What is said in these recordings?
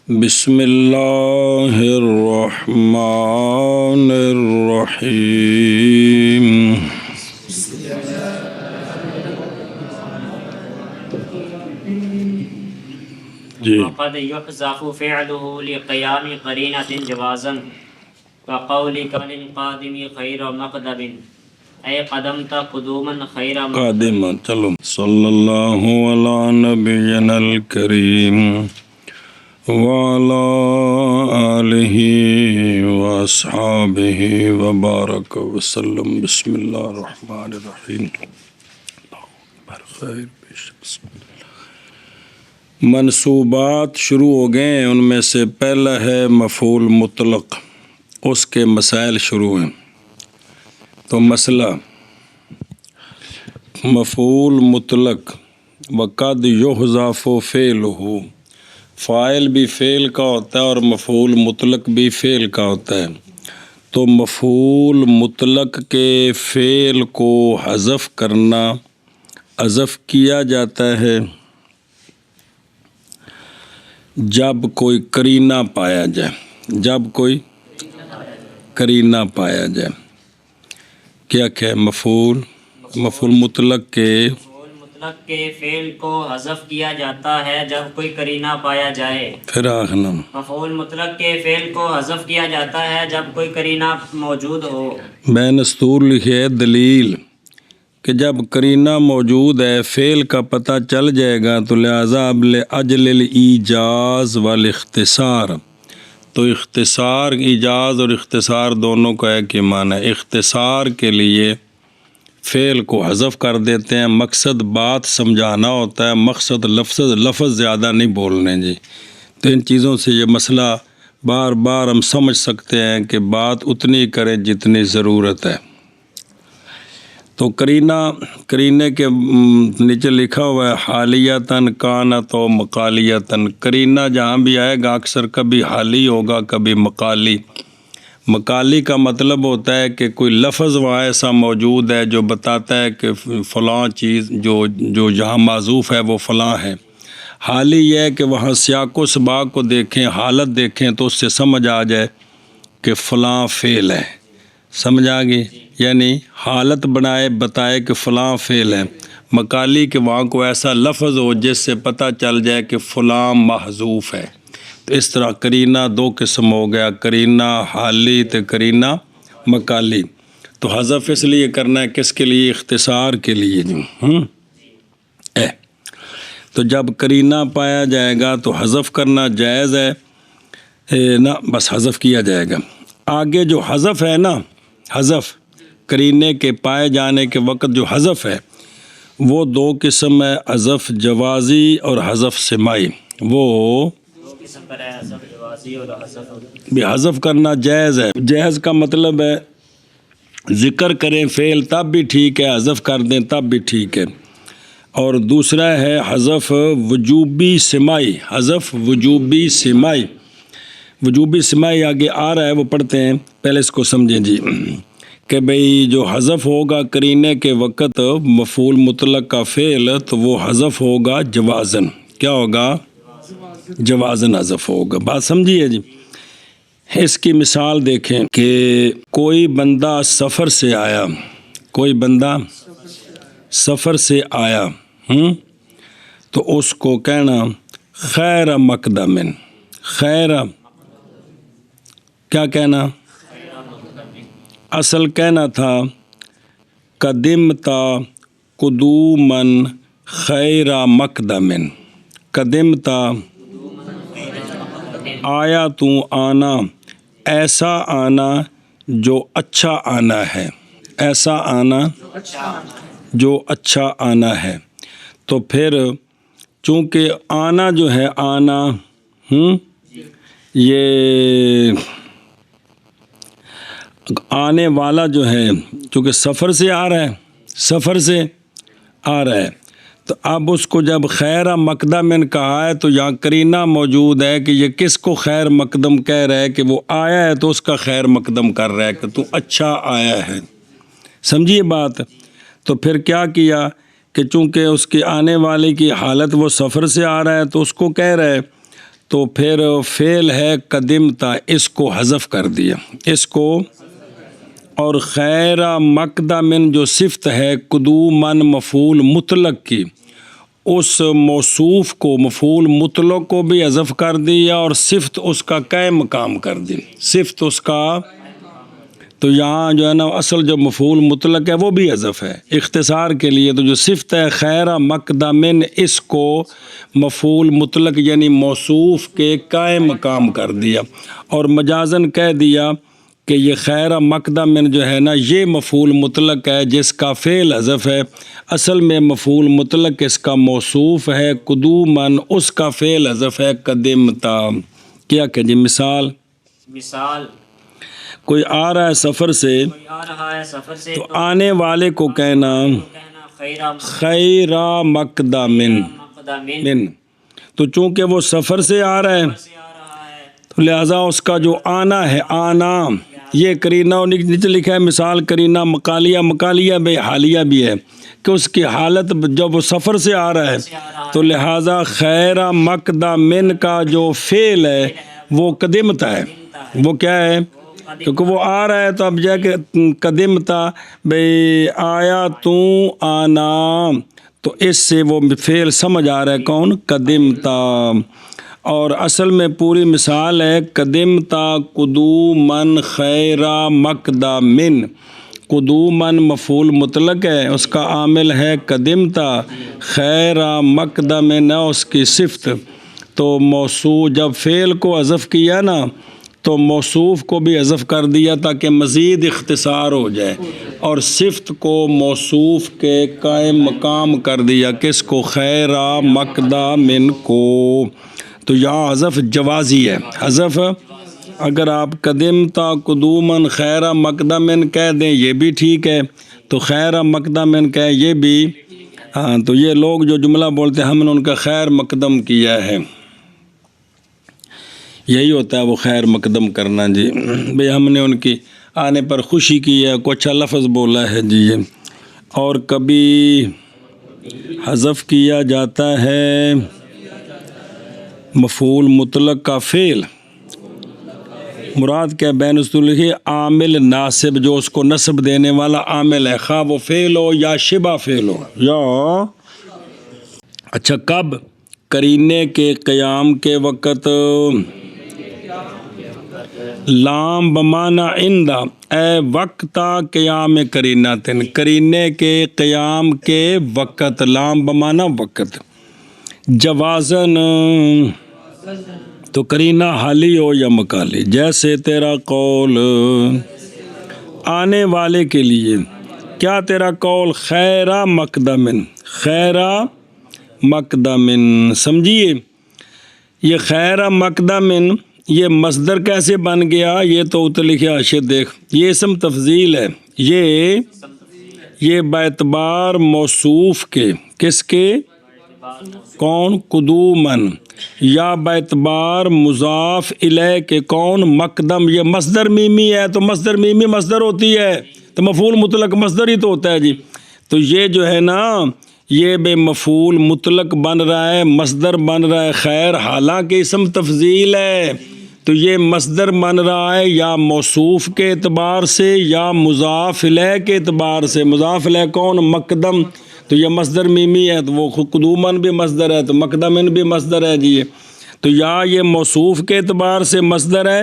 بسم اللہ الرحمن الرحیم جی وقد يحذف فعله لقيام قرينة جوازا كقولك للقادم خير مقدم أي قدمت قدوما خير قادم چلو صلی اللہ علی نبینا الکریم وعلى آلہ واصحابہ وبارک وسلم بسم اللہ الرحمن الرحیم منصوبات شروع ہو گئے ہیں، ان میں سے پہلا ہے مفعول مطلق، اس کے مسائل شروع ہیں۔ تو مسئلہ مفعول مطلق وقد یحذف فعلہ، فاعل بھی فعل کا ہوتا ہے اور مفعول مطلق بھی فعل کا ہوتا ہے۔ تو مفعول مطلق کے فعل کو حذف کرنا، حذف کیا جاتا ہے جب کوئی قرینہ پایا جائے، جب کوئی قرینہ پایا جائے۔ کیا کہ مفعول مطلق کے فعل کو حذف کیا جاتا ہے جب کوئی قرینہ پایا جائے۔ پھر آخنا مفعول مطلق کے فعل کو حذف کیا جاتا ہے جب کوئی قرینہ موجود ہو۔ میں نستور لکھے ہے دلیل کہ جب قرینہ موجود ہے فعل کا پتہ چل جائے گا تو لہذا اب لأجل الایجاز والاختصار، تو اختصار، ایجاز اور اختصار دونوں کا ایک ہی معنی ہے۔ اختصار کے لیے فعل کو حذف کر دیتے ہیں، مقصد بات سمجھانا ہوتا ہے، مقصد لفظ زیادہ نہیں بولنے جی۔ تو ان چیزوں سے یہ مسئلہ بار بار ہم سمجھ سکتے ہیں کہ بات اتنی کریں جتنی ضرورت ہے۔ تو قرینے کے نیچے لکھا ہوا ہے حالیتاً کانت و مقالیتاً، قرینہ جہاں بھی آئے گا اکثر کبھی حالی ہوگا کبھی مقالی۔ مقالی کا مطلب ہوتا ہے کہ کوئی لفظ وہاں ایسا موجود ہے جو بتاتا ہے کہ فلاں چیز جو جہاں معذوف ہے وہ فلاں ہے۔ حالی یہ ہے کہ وہاں سیاق و سباق کو دیکھیں، حالت دیکھیں تو اس سے سمجھ آ جائے کہ فلاں فعل ہے، سمجھ آ گئی؟ یعنی حالت بتائے کہ فلاں فعل ہے۔ مقالی کہ وہاں کو ایسا لفظ ہو جس سے پتہ چل جائے کہ فلاں محذوف ہے۔ تو اس طرح قرینہ دو قسم ہو گیا، قرینہ حالی تو قرینہ مقالی۔ تو حذف اس لیے کرنا ہے کس کے لیے؟ اختصار کے لیے جو تو جب قرینہ پایا جائے گا تو حذف کرنا جائز ہے نا، بس حذف کیا جائے گا۔ آگے جو حذف ہے نا، حذف قرینے کے پائے جانے کے وقت جو حذف ہے وہ دو قسم ہے، حذف جوازی اور حذف سماعی۔ وہ بھی حذف کرنا جائز ہے، جائز کا مطلب ہے ذکر کریں فعل تب بھی ٹھیک ہے، حذف کر دیں تب بھی ٹھیک ہے۔ اور دوسرا ہے حذف وجوبی سماعی، حذف وجوبی سماعی۔ وجوبی سماعی آگے آ رہا ہے وہ پڑھتے ہیں، پہلے اس کو سمجھیں جی کہ بھئی جو حذف ہوگا قرینے کے وقت مفعول مطلق کا فعل تو وہ حذف ہوگا جوازن۔ کیا ہوگا؟ جوازن حذف ہوگا۔ بات سمجھیے جی۔ اس کی مثال دیکھیں کہ کوئی بندہ سفر سے آیا، کوئی بندہ سفر سے آیا تو اس کو کہنا خیر مقدمن، خیر کیا کہنا؟ اصل کہنا تھا قدمتا قدومن خیر مقدمن، قدمتا آیا تو آنا، ایسا آنا جو اچھا آنا ہے، ایسا آنا جو اچھا آنا ہے۔ تو پھر چونکہ آنا جو ہے آنا یہ آنے والا جو ہے چونکہ سفر سے آ رہا ہے، سفر سے آ رہا ہے، تو اب اس کو جب خیر مقدم کہا ہے تو یہاں قرینہ موجود ہے کہ یہ کس کو خیر مقدم کہہ رہا ہے کہ وہ آیا ہے تو اس کا خیر مقدم کر رہا ہے کہ تو اچھا آیا ہے۔ سمجھیے بات۔ تو پھر کیا کیا کہ چونکہ اس کے آنے والے کی حالت وہ سفر سے آ رہا ہے تو اس کو کہہ رہا ہے تو پھر فعل ہے قدمتا، اس کو حذف کر دیا، اس کو، اور خیر مقدم جو صفت ہے قدوماً مفعول مطلق کی، اس موصوف کو مفعول مطلق کو بھی حذف کر دیا اور صفت اس کا قائم مقام کر دی، صفت اس کا، تو یہاں جو ہے نا اصل جو مفعول مطلق ہے وہ بھی حذف ہے اختصار کے لیے، تو جو صفت ہے خیر مقدمن اس کو مفعول مطلق یعنی موصوف کے قائم مقام کر دیا، اور مجازن کہہ دیا کہ یہ خیر مقدمن جو ہے نا یہ مفعول مطلق ہے جس کا فعل حذف ہے، اصل میں مفعول مطلق اس کا موصوف ہے قدوماً، اس کا فعل حذف ہے قدمتا۔ کیا کہ جی مثال، مثال کوئی آ رہا ہے سفر سے کوئی آ رہا ہے سفر سے تو آنے والے کو کہنا خیرہ خیرہ مقدمن، مقدمن تو چونکہ وہ سفر سے آ رہا ہے سے آ رہا ہے تو لہٰذا اس کا جو آنا ہے، آنا یہ کرینہ نیچے لکھا ہے مثال کرینہ مقالیہ، مقالیہ بھی حالیہ بھی ہے کہ اس کی حالت جب وہ سفر سے آ رہا ہے تو لہٰذا خیرہ مقدمن کا جو فعل ہے وہ قدمتا ہے، وہ کیا ہے کیونکہ وہ آ رہا ہے تو اب جا کے قدمتا بھئی آیا تو آنا، تو اس سے وہ فعل سمجھ آ رہا ہے کون قدمتا، اور اصل میں پوری مثال ہے قدمتا قدوماً خیرہ مقدمن، قدوماً مفعول مطلق ہے اس کا عامل ہے قدمتا، خیرہ مقدمن اس کی صفت، تو موصوف جب فعل کو حذف کیا نا تو موصوف کو بھی حذف کر دیا تاکہ مزید اختصار ہو جائے، اور صفت کو موصوف کے قائم مقام کر دیا، کس کو خیرہ مقدمن کو، تو یہاں حذف جوازی ہے، حذف اگر آپ قدمتا قدوماً خیرہ مقدمن کہہ دیں یہ بھی ٹھیک ہے، تو خیرہ مقدمن کہہ یہ بھی، ہاں تو یہ لوگ جو جملہ بولتے ہیں ہم نے ان کا خیر مقدم کیا ہے، یہی ہوتا ہے وہ خیر مقدم کرنا جی، بھئی ہم نے ان کی آنے پر خوشی کی ہے، کوئی اچھا لفظ بولا ہے جی یہ، اور کبھی حذف کیا جاتا ہے مفعول مطلق کا فعل، مراد کیا بین لکھی عامل ناصب جو اس کو نصب دینے والا عامل ہے، خواہ وہ فعل ہو یا شبہ فعل ہو، یا اچھا کب قرینے کے قیام کے وقت، لام بمانا عندہ اے وقتا قیام قرینتن، قرینے کے قیام کے وقت، لام بمانا وقت، جوازن تو قرینہ حالی ہو یا مقالی، جیسے تیرا قول آنے والے کے لیے، کیا تیرا قول خیرہ مقدمن، خیرہ مقدمن، سمجھیے یہ خیرہ مقدمن یہ مصدر کیسے بن گیا، یہ تو اتر لکھے حاشیہ دیکھ، یہ اسم تفضیل ہے، یہ باعتبار موصوف کے، کس کے، کون، قدوماً، یا باعتبار مضاف الیہ کے کون، مقدم، یہ مصدر میمی ہے تو مصدر میمی مصدر ہوتی ہے تو مفعول مطلق مصدر ہی تو ہوتا ہے جی، تو یہ جو ہے نا یہ بے مفعول مطلق بن رہا ہے، مصدر بن رہا ہے خیر، حالانکہ اسم تفضیل ہے، تو یہ مصدر بن رہا ہے یا موصوف کے اعتبار سے یا مضاف الیہ کے اعتبار سے، مضاف الیہ کون، مقدم، تو یہ مصدر میمی ہے تو وہ قدوماً بھی مصدر ہے تو مقدمن بھی مصدر ہے جی، تو یا یہ موصوف کے اعتبار سے مصدر ہے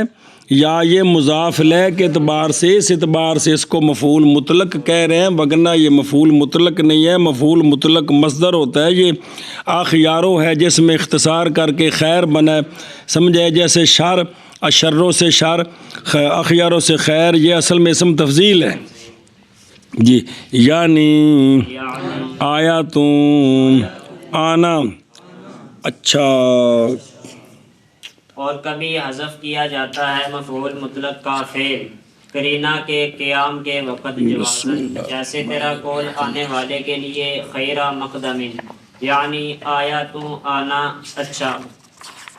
یا یہ مضاف الیہ کے اعتبار سے، اس اعتبار سے اس کو مفعول مطلق کہہ رہے ہیں، وگرنہ یہ مفعول مطلق نہیں ہے، مفعول مطلق مصدر ہوتا ہے، یہ اخیارو ہے جس میں اختصار کر کے خیر بنا ہے، سمجھے، جیسے شر، اشروں سے شر، اخیاروں سے خیر، یہ اصل میں اسم تفضیل ہے جی، یعنی آیا تم آنا، اچھا اور کبھی حذف کیا جاتا ہے مفعول مطلق کا فعل قرینہ کے قیام کے وقت جوازن، جیسے تیرا قول آنے والے کے لیے خیرہ مقدمن، یعنی آیا تو آنا، اچھا،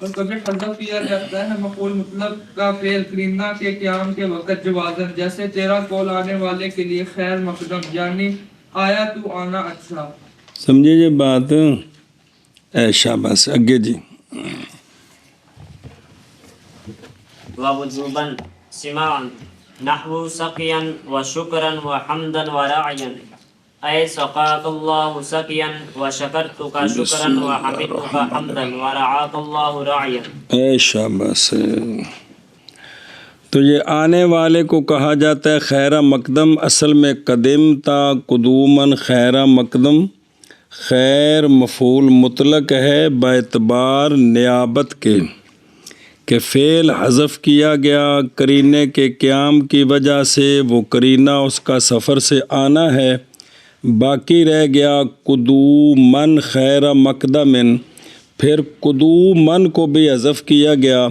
اور کبھی حذف کیا جاتا ہے مفعول مطلق کا فعل قرینہ کے قیام کے وقت جوازن، جیسے تیرا قول آنے والے کے لیے خیر مقدم، یعنی آیا تو آنا، اچھا، سمجھے یہ بات، اے شاباش، اگے جی، ووجوبا سماعا نحو سقيا وشكرا وحمدا وراعيا أي سقاك الله سقيا وشكرتك شكرا وحمدتك حمدا ورعاك الله راعيا. اے شاباش. تو یہ آنے والے کو کہا جاتا ہے خیر مقدم، اصل میں قدم تا قدومن خیر مقدم. خیر مفعول مطلق ہے باعتبار نیابت کے کہ فعل حذف کیا گیا قرینے کے قیام کی وجہ سے، وہ قرینہ اس کا سفر سے آنا ہے. باقی رہ گیا قدومن خیر مقدمن، پھر قدومن کو بھی حذف کیا گیا،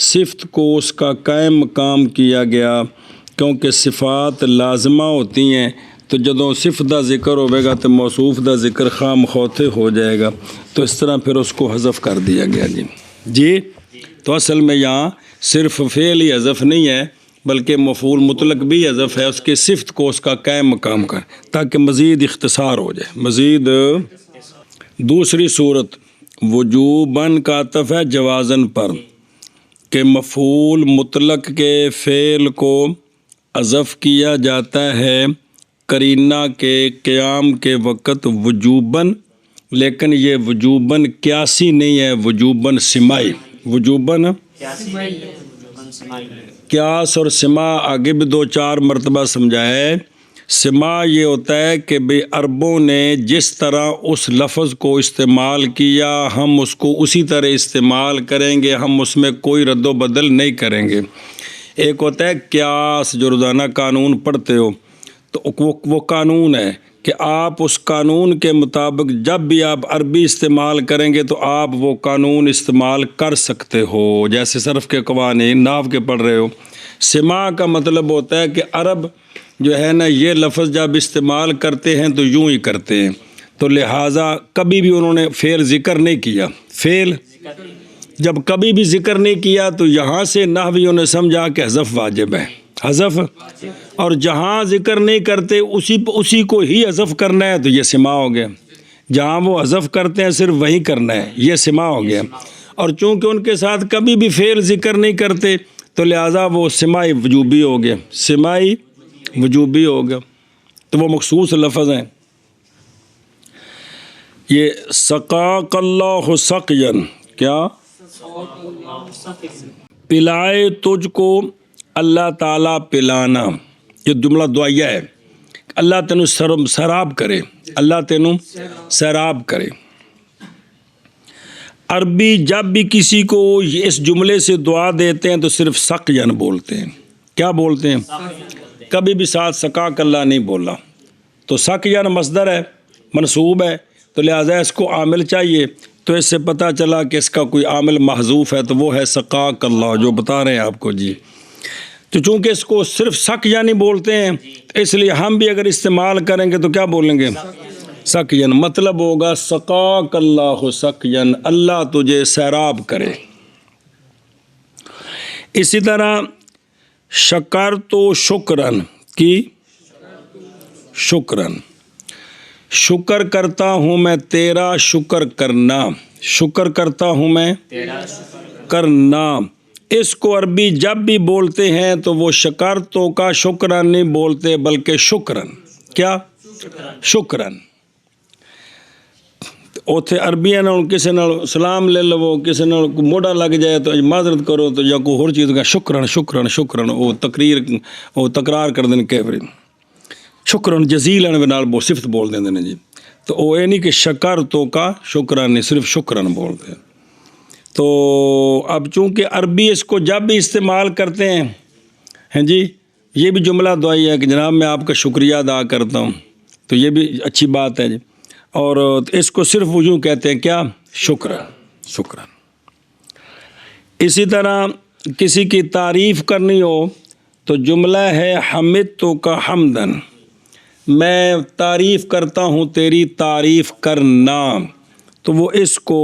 صفت کو اس کا قائم مقام کیا گیا، کیونکہ صفات لازمہ ہوتی ہیں تو جدوں صفت دا ذکر ہوئے گا تو موصوف دا ذکر خام خوتے ہو جائے گا، تو اس طرح پھر اس کو حذف کر دیا گیا. جی تو اصل میں یہاں صرف فعل ہی حذف نہیں ہے بلکہ مفعول مطلق بھی حذف ہے، اس کے صفت کو اس کا قائم مقام کر تاکہ مزید اختصار ہو جائے. مزید دوسری صورت وجوباً کا عطف ہے جوازن پر کہ مفعول مطلق کے فعل کو حذف کیا جاتا ہے قرینہ کے قیام کے وقت وجوباً، لیکن یہ وجوباً قیاسی نہیں ہے، وجوباً سماعی. وجوباً قیاس اور سماع آگے بھی 2-4 مرتبہ سمجھایا ہے. سماع یہ ہوتا ہے کہ بھئی عربوں نے جس طرح اس لفظ کو استعمال کیا ہم اس کو اسی طرح استعمال کریں گے، ہم اس میں کوئی رد و بدل نہیں کریں گے. ایک ہوتا ہے قیاس جو روزانہ قانون پڑھتے ہو، تو وہ قانون ہے کہ آپ اس قانون کے مطابق جب بھی آپ عربی استعمال کریں گے تو آپ وہ قانون استعمال کر سکتے ہو، جیسے صرف کے قوانین نحو کے پڑھ رہے ہو. سماع کا مطلب ہوتا ہے کہ عرب جو ہے نا یہ لفظ جب استعمال کرتے ہیں تو یوں ہی کرتے ہیں، تو لہٰذا کبھی بھی انہوں نے فعل ذکر نہیں کیا. فعل جب کبھی بھی ذکر نہیں کیا تو یہاں سے نحویوں نے سمجھا کہ حذف واجب ہے، حذف، اور جہاں ذکر نہیں کرتے اسی کو ہی حذف کرنا ہے تو یہ سماع ہو گیا. جہاں وہ حذف کرتے ہیں صرف وہی کرنا ہے، یہ سماع ہو گیا. اور چونکہ ان کے ساتھ کبھی بھی فعل ذکر نہیں کرتے تو لہٰذا وہ سماعی وجوبی ہو گیا، سماعی وجوبی ہو گیا. تو وہ مخصوص لفظ ہیں. یہ سقاک اللہ سقین، کیا پلائے تجھ کو اللہ تعالیٰ پلانا، یہ جملہ دعائیہ ہے. اللہ تینوں سراب کرے، اللہ تینوں سراب کرے. عربی جب بھی کسی کو اس جملے سے دعا دیتے ہیں تو صرف سقین بولتے ہیں. کیا بولتے ہیں؟ کبھی بھی ساتھ سقاک اللہ نہیں بولا. تو سقین مصدر ہے، منصوب ہے، تو لہٰذا اس کو عامل چاہیے. تو اس سے پتہ چلا کہ اس کا کوئی عامل محذوف ہے، تو وہ ہے سقاک اللہ جو بتا رہے ہیں آپ کو. جی تو چونکہ اس کو صرف سقین بولتے ہیں اس لیے ہم بھی اگر استعمال کریں گے تو کیا بولیں گے؟ سقین. مطلب ہوگا سقاک اللہ سقین، اللہ تجھے سیراب کرے. اسی طرح شکر تو شکرن کی شکرن، شکر کرتا ہوں میں تیرا شکر کرنا، شکر کرتا ہوں میں کرنا. اس کو عربی جب بھی بولتے ہیں تو وہ شکر تو کا شکرن نہیں بولتے بلکہ شکرن. کیا؟ شکرن. اوتھے عربیاں نال کسی نال سلام لے لو، کسی نال موڈا لگ جائے تو معذرت کرو، تو یا کوئی اور چیز کا شکرن شکرن شکرن، وہ تکرار کر دیں کئی باری. شکرن جزیلن نال وہ صفت بول دیں جی. تو وہ یہ نہیں کہ شکر تو کا شکرن نہیں، صرف شکرن بولتے ہیں. تو اب چونکہ عربی اس کو جب بھی استعمال کرتے ہیں جی، یہ بھی جملہ دعائی ہے کہ جناب میں آپ کا شکریہ ادا کرتا ہوں، تو یہ بھی اچھی بات ہے جی. اور اس کو صرف وہ یوں کہتے ہیں کیا؟ شکرن شکرن. اسی طرح کسی کی تعریف کرنی ہو تو جملہ ہے حمد تو کا حمدن، میں تعریف کرتا ہوں تیری تعریف کرنا. تو وہ اس کو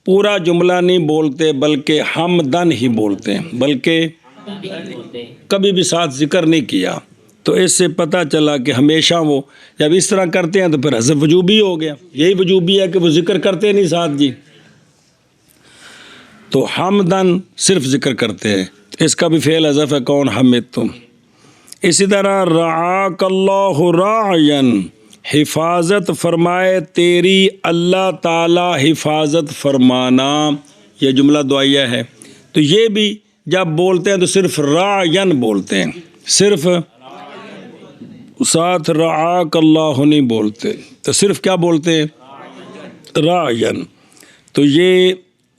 پورا جملہ نہیں بولتے بلکہ حمدن ہی بولتے ہیں، بلکہ کبھی بھی ساتھ ذکر نہیں کیا. تو اس سے پتہ چلا کہ ہمیشہ وہ جب اس طرح کرتے ہیں تو پھر حذف وجوبی ہو گیا. یہی وجوبی ہے کہ وہ ذکر کرتے نہیں ساتھ جی. تو حمدن صرف ذکر کرتے ہیں، اس کا بھی فعل حذف ہے، کون؟ حمدتم۔ اسی طرح رعاک اللہ راعین، حفاظت فرمائے تیری اللہ تعالی حفاظت فرمانا، یہ جملہ دعائیہ ہے۔ تو یہ بھی جب بولتے ہیں تو صرف راعین بولتے ہیں، صرف ساتھ رعاک اللہ نہیں بولتے، تو صرف کیا بولتے ہیں؟ راعین۔ تو یہ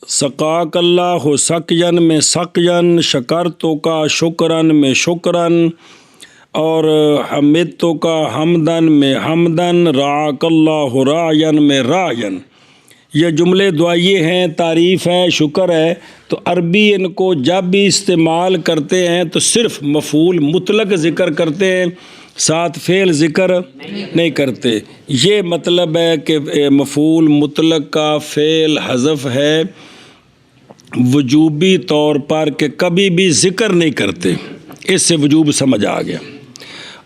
سقاک اللہ سقین میں سقین، شکرتو کا شکرن میں شکرن، اور حمدتو کا حمدن میں حمدن، رعاک اللہ راعین میں راعین، یہ جملے دعائیے ہیں، تعریف ہے، شکر ہے۔ تو عربی ان کو جب بھی استعمال کرتے ہیں تو صرف مفعول مطلق ذکر کرتے ہیں، ساتھ فعل ذکر نہیں کرتے۔ یہ مطلب ہے کہ مفعول مطلق کا فعل حذف ہے وجوبی طور پر، کہ کبھی بھی ذکر نہیں کرتے، اس سے وجوب سمجھ آ گیا۔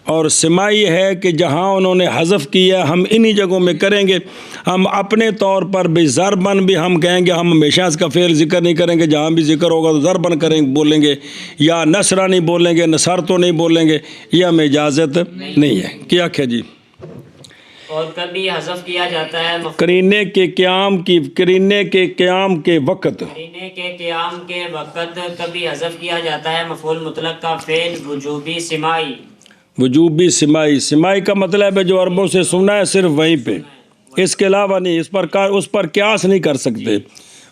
اور سماعی ہے کہ جہاں انہوں نے حذف کیا ہم انہی جگہوں میں کریں گے۔ ہم اپنے طور پر بھی ضرباً بھی ہم کہیں گے، ہم ہمیشہ اس کا فعل ذکر نہیں کریں گے، جہاں بھی ذکر ہوگا تو ضرباً بولیں گے، یا نصرہ نہیں بولیں گے، نصر تو نہیں بولیں گے، یہ ہمیں اجازت نہیں ہے۔ کیا کیا جی؟ اور کبھی حذف کیا جاتا ہے قرینے کے قیام کے وقت، قرینے کے قیام کے وقت کبھی حذف کیا جاتا ہے مفعول مطلق کا فعل وجوبی سماعی۔ وجوبی سماعی، سماعی کا مطلب ہے جو عربوں سے سنا ہے صرف وہیں پہ، اس کے علاوہ نہیں، اس پر قیاس نہیں کر سکتے۔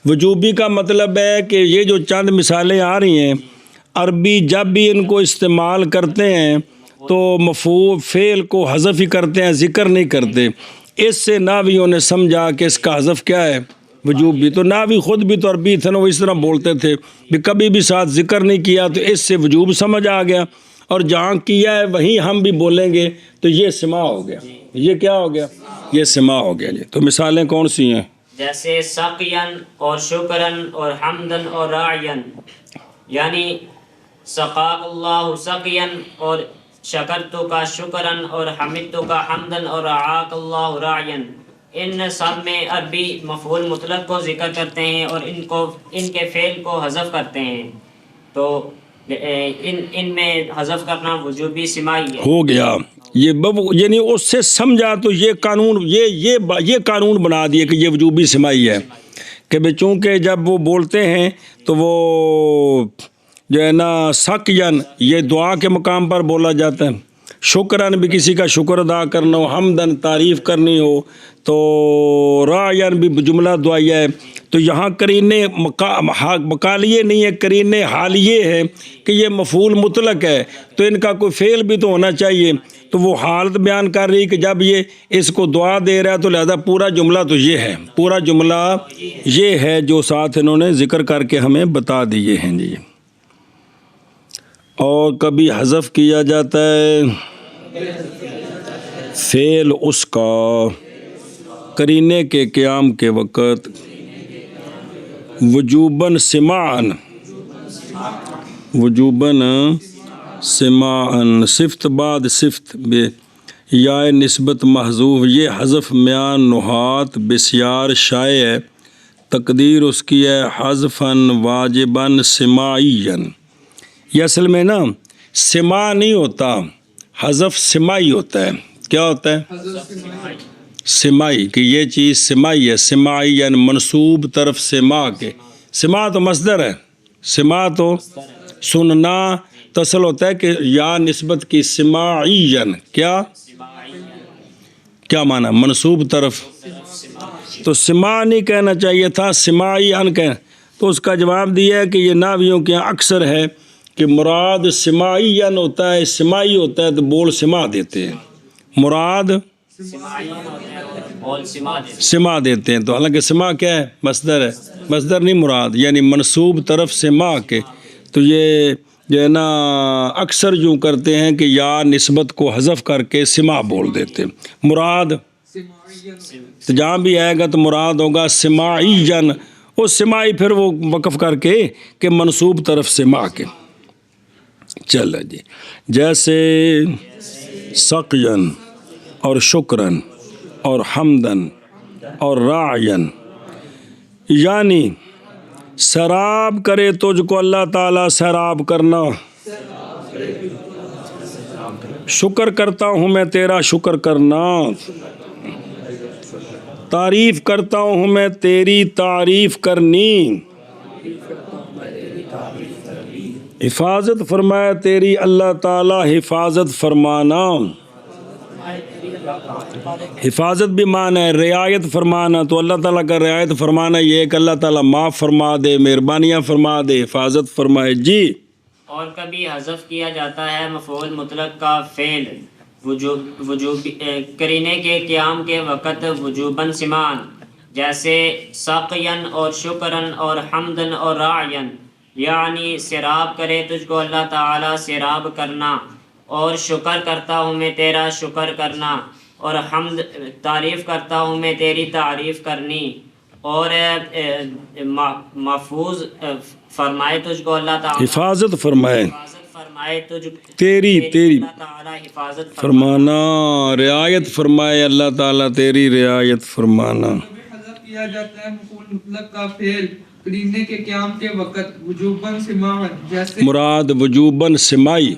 وجوبی کا مطلب ہے کہ یہ جو چند مثالیں آ رہی ہیں، عربی جب بھی ان کو استعمال کرتے ہیں تو مفعول فعل کو حذف ہی کرتے ہیں، ذکر نہیں کرتے۔ اس سے ناویوں نے سمجھا کہ اس کا حذف کیا ہے؟ وجوبی۔ تو ناوی خود بھی تو عربی تھے نا، وہ اس طرح بولتے تھے کہ کبھی بھی ساتھ ذکر نہیں کیا، تو اس سے وجوب سمجھ آ گیا، اور جہاں کیا ہے وہیں ہم بھی بولیں گے تو یہ سماع ہو گیا۔ یہ کیا ہو گیا؟ یہ سماع ہو گیا جی۔ تو مثالیں کون سی ہیں؟ جیسے سقین اور شکرن اور حمدن اور راعین، یعنی سقاک اللہ سقین اور شکرتو کا شکرن اور حمدتو کا حمدن اور رعاک اللہ راعین، ان سب میں عربی مفعول مطلق کو ذکر کرتے ہیں اور ان کے فعل کو حذف کرتے ہیں، تو ان میں حذف کرنا وجوبی سماعی ہے۔ ہو گیا یعنی اس سے سمجھا تو یہ قانون یہ قانون بنا دیے کہ یہ وجوبی سماعی ہے، کہ بھئی چونکہ جب وہ بولتے ہیں تو وہ جو ہے نا سقین، یہ دعا کے مقام پر بولا جاتا ہے، شکرن بھی کسی کا شکر ادا کرنا ہو، حمدن تعریف کرنی ہو، تو راعین بھی جملہ دعائیہ ہے۔ تو یہاں قرینے مقالیے نہیں ہے، قرینے حالیے ہے کہ یہ مفعول مطلق ہے، تو ان کا کوئی فعل بھی تو ہونا چاہیے۔ تو وہ حالت بیان کر رہی کہ جب یہ اس کو دعا دے رہا ہے تو لہذا پورا جملہ تو یہ ہے، پورا جملہ یہ ہے جو ساتھ انہوں نے ذکر کر کے ہمیں بتا دیے ہیں جی۔ اور کبھی حذف کیا جاتا ہے فعل اس کا قرینے کے قیام کے وقت، وجوباً سماعاً، وجوباً سماعاً، صفت بعد صفت بے یا نسبت محذوف، یہ حذف میان نحات بسیار شائع ہے، تقدیر اس کی ہے حذفاً واجباً سماعیاً۔ یہ اصل میں نا سماع نہیں ہوتا، حذف سماعی ہوتا ہے۔ کیا ہوتا ہے؟ سماعی، کہ یہ چیز سماعی ہے، سماعی یعنی منسوب طرف سماع کے۔ سماع تو مصدر ہے، سماع تو سننا، تصل ہوتا ہے کہ یا نسبت کی سماعیاً، کیا معنی؟ منسوب طرف، تو سماع نہیں کہنا چاہیے تھا، سماعیاً کہنا۔ تو اس کا جواب دیا ہے کہ یہ ناویوں کے اکثر ہے کہ مراد سماعیاً ہوتا ہے، سماعی ہوتا ہے تو بول سماع دیتے ہیں، مراد سماع دیتے ہیں۔ تو حالانکہ سماع کیا ہے؟ مصدر ہے، مصدر نہیں مراد، یعنی منسوب طرف سماع کے۔ تو یہ جو ہے نا اکثر یوں کرتے ہیں کہ یا نسبت کو حذف کر کے سماع بول دیتے، مراد تو جہاں بھی آئے گا تو مراد ہوگا سماعیاً، اس سماعی پھر وہ وقف کر کے کہ منسوب طرف سماع کے۔ چل جی، جیسے سقین اور شکرن اور حمدن اور راعین، یعنی سیراب کرے تجھ کو اللہ تعالیٰ سیراب کرنا، شکر کرتا ہوں میں تیرا شکر کرنا، تعریف کرتا ہوں میں تیری تعریف کرنی، حفاظت فرمایا تیری اللہ تعالیٰ حفاظت فرمانا۔ حفاظت بھی معنی ہے رعایت فرمانا، تو اللہ تعالیٰ کا رعایت فرمانا یہ ہے کہ اللہ تعالیٰ معاف فرما دے، مہربانیاں فرما دے، حفاظت فرمائے۔ جی اور کبھی حذف کیا جاتا ہے مفعول مطلق کا فعل وجوب کرینے کے قیام کے وقت وجوباً سمان، جیسے ساقین اور شکرن اور حمدن اور راعین، یعنی سیراب کرے تجھ کو اللہ تعالیٰ سیراب کرنا، اور شکر کرتا ہوں میں تیرا شکر کرنا، اور حمد تعریف کرتا ہوں میں تیری تعریف کرنی، اور محفوظ فرمائے تجھ کو اللہ تعالیٰ حفاظت فرمائے حفاظت فرمائے تجھ تیری اللہ تعالیٰ حفاظت فرمانا، رعایت فرمائے اللہ تعالیٰ تیری رعایت فرمانا۔ کبھی حذف کیا جاتا ہے مفعول مطلق کا فعل قرینے کے قیام کے وقت وجوباً سماعاً، جیسے مراد وجوباً سمائی،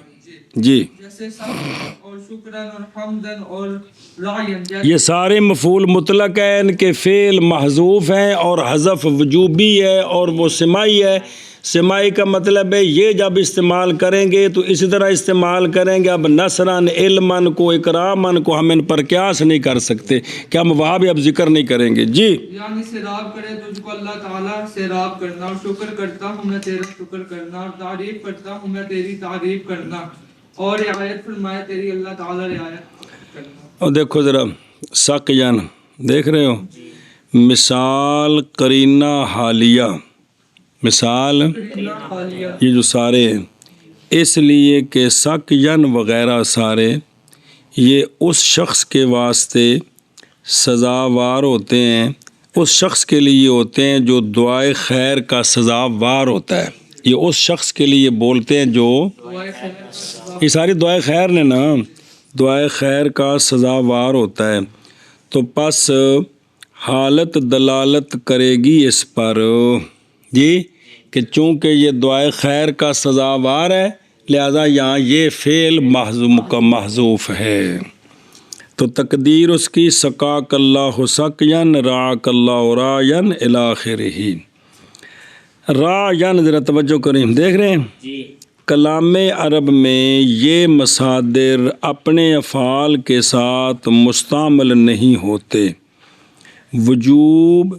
جی جیسے سبحان اور شکرن اور حمدن اور راعین، جیسے یہ سارے مفعول مطلق ہیں، ان کے فعل محذوف ہیں اور حذف وجوبی ہے اور وہ سمائی ہے۔ سمائی کا مطلب ہے یہ جب استعمال کریں گے تو اسی طرح استعمال کریں گے۔ اب نصراً علماً کو اکراماً کو ہم ان پر قیاس نہیں کر سکتے کہ ہم وہاں بھی اب ذکر نہیں کریں گے۔ جی یعنی سیراب کرے تجھ کو اللہ تعالیٰ سیراب کرنا، اور شکر کرتا ہوں میں تیرا شکر کرنا، اور تعریف کرتا ہوں میں تیری تعریف کرنا، اور رعایت فرمائے تیری اللہ تعالیٰ رعایت کرنا۔ اور دیکھو ذرا ساقیان دیکھ رہے ہو، مثال قرینہ حالیہ، مثال یہ جو سارے ہیں اس لیے کہ ساقیان وغیرہ سارے یہ اس شخص کے واسطے سزاوار ہوتے ہیں، اس شخص کے لیے ہوتے ہیں جو دعائے خیر کا سزاوار ہوتا ہے۔ یہ اس شخص کے لیے بولتے ہیں جو یہ ساری دعائے خیر نے نا، دعائے خیر کا سزاوار ہوتا ہے۔ تو پس حالت دلالت کرے گی اس پر جی کہ چونکہ یہ دعائے خیر کا سزاوار ہے لہذا یہاں یہ فعل محذوف ہے۔ تو تقدیر اس کی سقاک اللہ سقین رعاک اللہ رعین الی آخرہ۔ رعین ذرا توجہ کریں، دیکھ رہے ہیں جی کلام عرب میں یہ مصادر اپنے افعال کے ساتھ مستعمل نہیں ہوتے۔ وجوب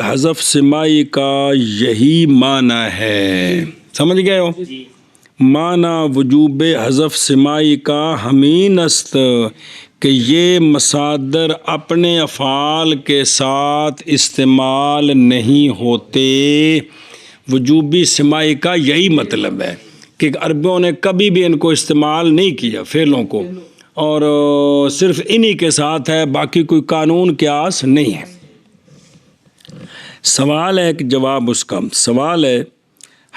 حذف سمائی کا یہی معنی ہے، سمجھ گئے ہو؟ جی معنی وجوب حذف سمائی کا ہمین است کہ یہ مصادر اپنے افعال کے ساتھ استعمال نہیں ہوتے۔ وجوبی سمائی کا یہی مطلب ہے کہ عربیوں نے کبھی بھی ان کو استعمال نہیں کیا فعلوں کو، اور صرف انہی کے ساتھ ہے، باقی کوئی قانون قیاس نہیں ہے۔ سوال ہے کہ جواب اس کا سوال ہے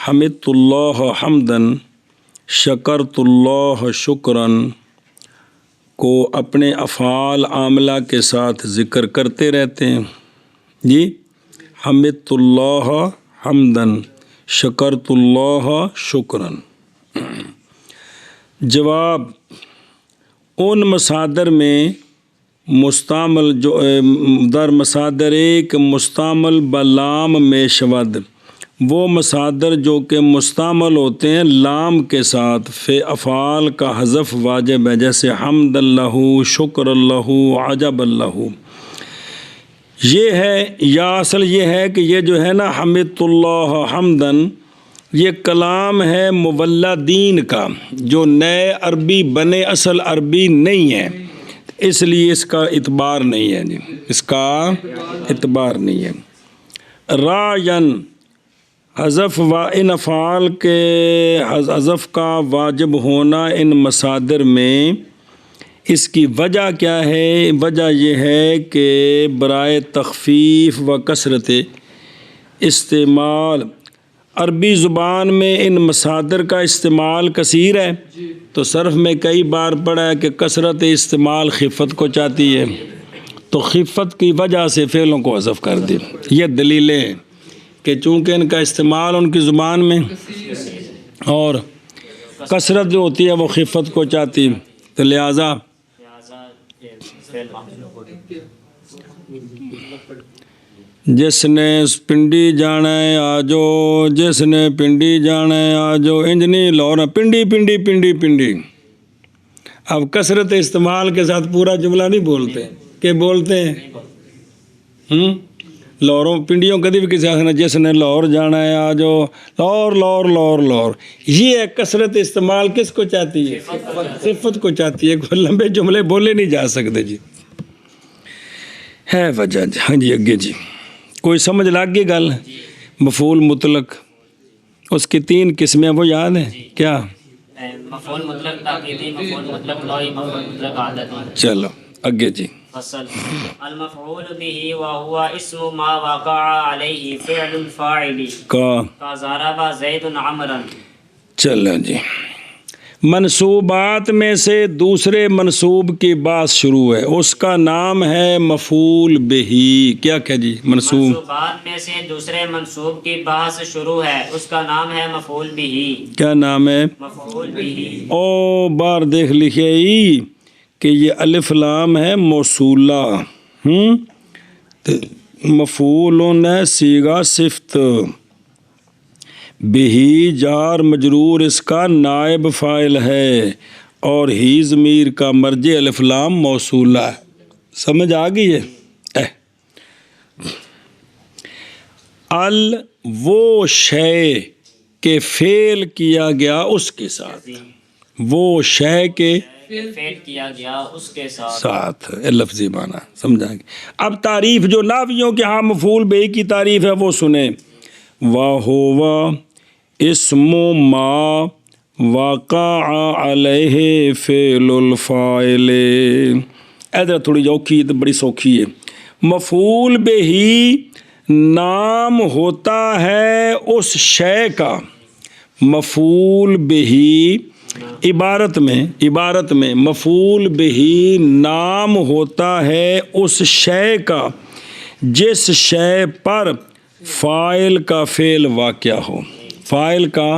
حمدت اللہ حمدن شکرت اللہ شکرن کو اپنے افعال عاملہ کے ساتھ ذکر کرتے رہتے ہیں جی، حمدت اللہ حمدن شکرت اللہ شکرن۔ جواب ان مصادر میں مستعمل جو در مصادر ایک مستعمل بلام میں شود، وہ مصادر جو کہ مستعمل ہوتے ہیں لام کے ساتھ فی افعال کا حذف واجب ہے، جیسے حمد اللہ شکر اللہ عجب اللہ۔ یہ ہے یا اصل یہ ہے کہ یہ جو ہے نا حمدت اللہ حمدن یہ کلام ہے مولدین کا جو نئے عربی بنے اصل عربی نہیں ہے، اس لیے اس کا اعتبار نہیں ہے جی، اس کا اعتبار نہیں ہے۔ رعین حذف و ان افعال کے حذف کا واجب ہونا ان مصادر میں، اس کی وجہ کیا ہے؟ وجہ یہ ہے کہ برائے تخفیف و کثرت استعمال عربی زبان میں ان مصادر کا استعمال کثیر ہے، تو صرف میں کئی بار پڑھا ہے کہ کثرت استعمال خفت کو چاہتی ہے، تو خفت کی وجہ سے فعلوں کو حذف کر دیں. یہ دلیلیں ہیں کہ چونکہ ان کا استعمال ان کی زبان میں اور کثرت جو ہوتی ہے وہ خفت کو چاہتی، تو لہٰذا جس نے پنڈی جانا ہے آجو، جس نے پنڈی جانا ہے آجو، انجنی لاہور پنڈی پنڈی پنڈی پنڈی. اب کثرت استعمال کے ساتھ پورا جملہ نہیں بولتے، کہ بولتے ہیں لاہوروں پنڈیوں کدی بھی کسی آخر جس نے لاہور جانا ہے آجو، لاہور لاہور لاہور لاہور. یہ ہے کثرت استعمال کس کو چاہتی ہے؟ صفت کو چاہتی ہے. کوئی لمبے جملے بولے نہیں جا سکتے جی، ہے وجہ جی. ہاں جی اگے جی کوئی سمجھ لگ گئی گل؟ مفعول مطلق اس کی 3 قسمیں وہ یاد ہیں کیا؟ مفعول مطلق تاکیدی، مفعول مطلق نوعی، مفعول مطلق عادتی. چلو اگے جی. فصل المفعول به وهو اسم ما وقع عليه فعل الفاعل کا ضرب زید عمرا. چلو جی، منصوبات میں سے دوسرے منصوب کی بات شروع ہے، اس کا نام ہے مفعول بہی. کیا کہ جی منصوبات میں سے دوسرے منصوب کی بحث شروع ہے، اس کا نام ہے مفعول بہی. کیا نام ہے؟ مفعول بہی. او بار دیکھ لکھے ہی کہ یہ الف لام ہے موصولہ، مفعول ہے صیغہ صفت، بہی جار مجرور اس کا نائب فاعل ہے، اور ہی ضمیر کا مرجع الف لام موصولہ ہے. سمجھ آ گئی ہے؟ وہ شے کے فعل کیا گیا اس کے ساتھ، وہ شے کے فعل کیا گیا اس کے ساتھ لفظی معنی سمجھا گیا. اب تعریف جو ناویوں کے ہاں مفعول بہی کی تعریف ہے وہ سنیں. وَهُوَ اسم ما وقع علیہ فعل الفاعل. ادھر تھوڑی اوکھی تو بڑی سوکھی ہے. مفعول بہی نام ہوتا ہے اس شے کا، مفعول بہی عبارت میں مفعول بہی نام ہوتا ہے اس شے کا جس شے پر فاعل کا فعل واقع ہو. فاعل کا